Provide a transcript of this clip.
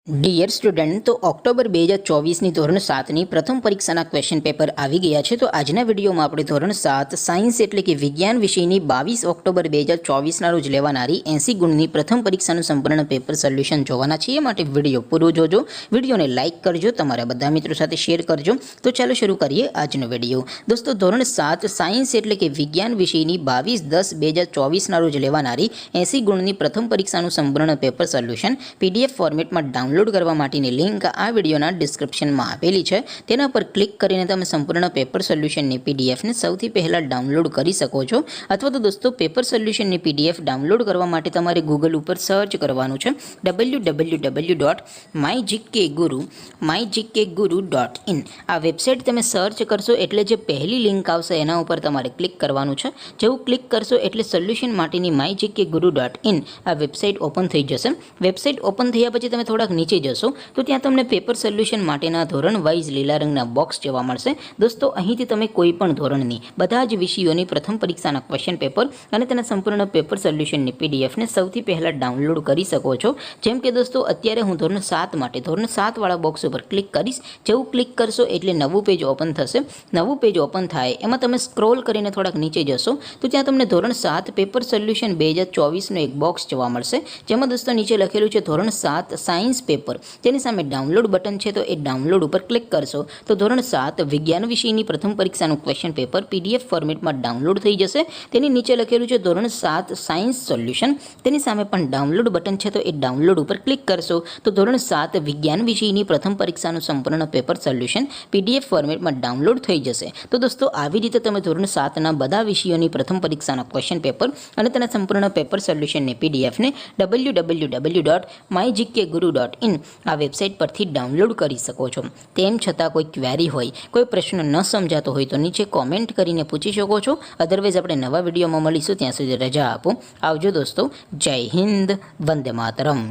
Dear student, તો October 2024ની ધોરણ 7ની પ્રથમ પરીક્ષાના ક્વેશ્ચન પેપર આવી ગયા છે. તો આજના વિડીયોમાં આપણે ધોરણ 7 સાયન્સ એટલે કે વિજ્ઞાન વિષયની 22 ઓક્ટોબર 2024ના રોજ લેવાનારી 80 ગુણની પ્રથમ પરીક્ષાનું સંપૂર્ણ પેપર સોલ્યુશન જોવાના છીએ. માટે વિડીયો પૂરો જોજો, વિડીયોને લાઇક કરજો, તમારા બધા મિત્રો સાથે શેર કરજો. તો ચાલો શરૂ કરીએ આજનો વિડીયો. દોસ્તો, ધોરણ 7 સાયન્સ એટલે કે વિજ્ઞાન વિષયની 22/10/2024ના રોજ લેવાનારી 80 ગુણની પ્રથમ પરીક્ષાનું સંપૂર્ણ પેપર સોલ્યુશન PDF ફોર્મેટમાં ડાઉનલોડ કરવા માટેની લિંક આ વિડીયોના ડિસ્ક્રિપ્શનમાં આપેલી છે. તેના પર ક્લિક કરીને તમે સંપૂર્ણ પેપર સોલ્યુશનની પીડીએફને સૌથી પહેલાં ડાઉનલોડ કરી શકો છો. અથવા તો દોસ્તો, પેપર સોલ્યુશનની PDF ડાઉનલોડ કરવા માટે તમારે ગૂગલ ઉપર સર્ચ કરવાનું છે www.mygkguru.in. આ વેબસાઇટ તમે સર્ચ કરશો એટલે જે પહેલી લિંક આવશે એના ઉપર તમારે ક્લિક કરવાનું છે. જેવું ક્લિક કરશો એટલે સોલ્યુશન માટેની mygkguru.in આ વેબસાઇટ ઓપન થઈ જશે. વેબસાઇટ ઓપન થયા પછી તમે થોડાક નીચે જશો તો ત્યાં તમને પેપર સોલ્યુશન માટેના ધોરણ વાઇઝ લીલા રંગના બોક્સ જોવા મળશે. દોસ્તો, અહીંથી તમે કોઈ પણ ધોરણની બધા જ વિષયોની પ્રથમ પરીક્ષાના ક્વેશ્ચન પેપર અને તેના સંપૂર્ણ પેપર સોલ્યુશનની પીડીએફને સૌથી પહેલાં ડાઉનલોડ કરી શકો છો. જેમ કે દોસ્તો, અત્યારે હું ધોરણ 7 માટે ધોરણ 7 વાળા બોક્સ ઉપર ક્લિક કરીશ. જેવું ક્લિક કરશો એટલે નવું પેજ ઓપન થશે. નવું પેજ ઓપન થાય એમાં તમે સ્ક્રોલ કરીને થોડાક નીચે જશો તો ત્યાં તમને ધોરણ 7 પેપર સોલ્યુશન 2024નો એક બોક્સ જોવા મળશે. જેમાં દોસ્તો નીચે લખેલું છે ધોરણ 7 સાયન્સ પેપર. તેની સામે ડાઉનલોડ બટન છે, તો એ ડાઉનલોડ ઉપર ક્લિક કરશો તો ધોરણ 7 વિજ્ઞાન વિષયની પ્રથમ પરીક્ષાનું ક્વેશ્ચન પેપર PDF ફોર્મેટમાં ડાઉનલોડ થઈ જશે. તેની નીચે લખેલું છે ધોરણ 7 સાયન્સ સોલ્યુશન. તેની સામે પણ ડાઉનલોડ બટન છે, તો એ ડાઉનલોડ ઉપર ક્લિક કરશો તો ધોરણ 7 વિજ્ઞાન વિષયની પ્રથમ પરીક્ષાનું સંપૂર્ણ પેપર સોલ્યુશન PDF ફોર્મેટમાં ડાઉનલોડ થઈ જશે. તો દોસ્તો, આવી રીતે તમે ધોરણ 7ના બધા વિષયોની પ્રથમ પરીક્ષાના ક્વેશ્ચન પેપર અને તેના સંપૂર્ણ પેપર સોલ્યુશનની પીડીએફને www.mygkguru.in આ વેબસાઇટ પરથી ડાઉનલોડ કરી શકો છો. તેમ છતાં કોઈ ક્વેરી હોય, કોઈ પ્રશ્ન ન સમજાતો હોય તો નીચે કોમેન્ટ કરીને પૂછી શકો છો. અધરવાઇઝ આપણે નવા વિડીયોમાં મળીશું. ત્યાં સુધી રજા આપો. આવજો દોસ્તો. જય હિન્દ. વંદે માતરમ.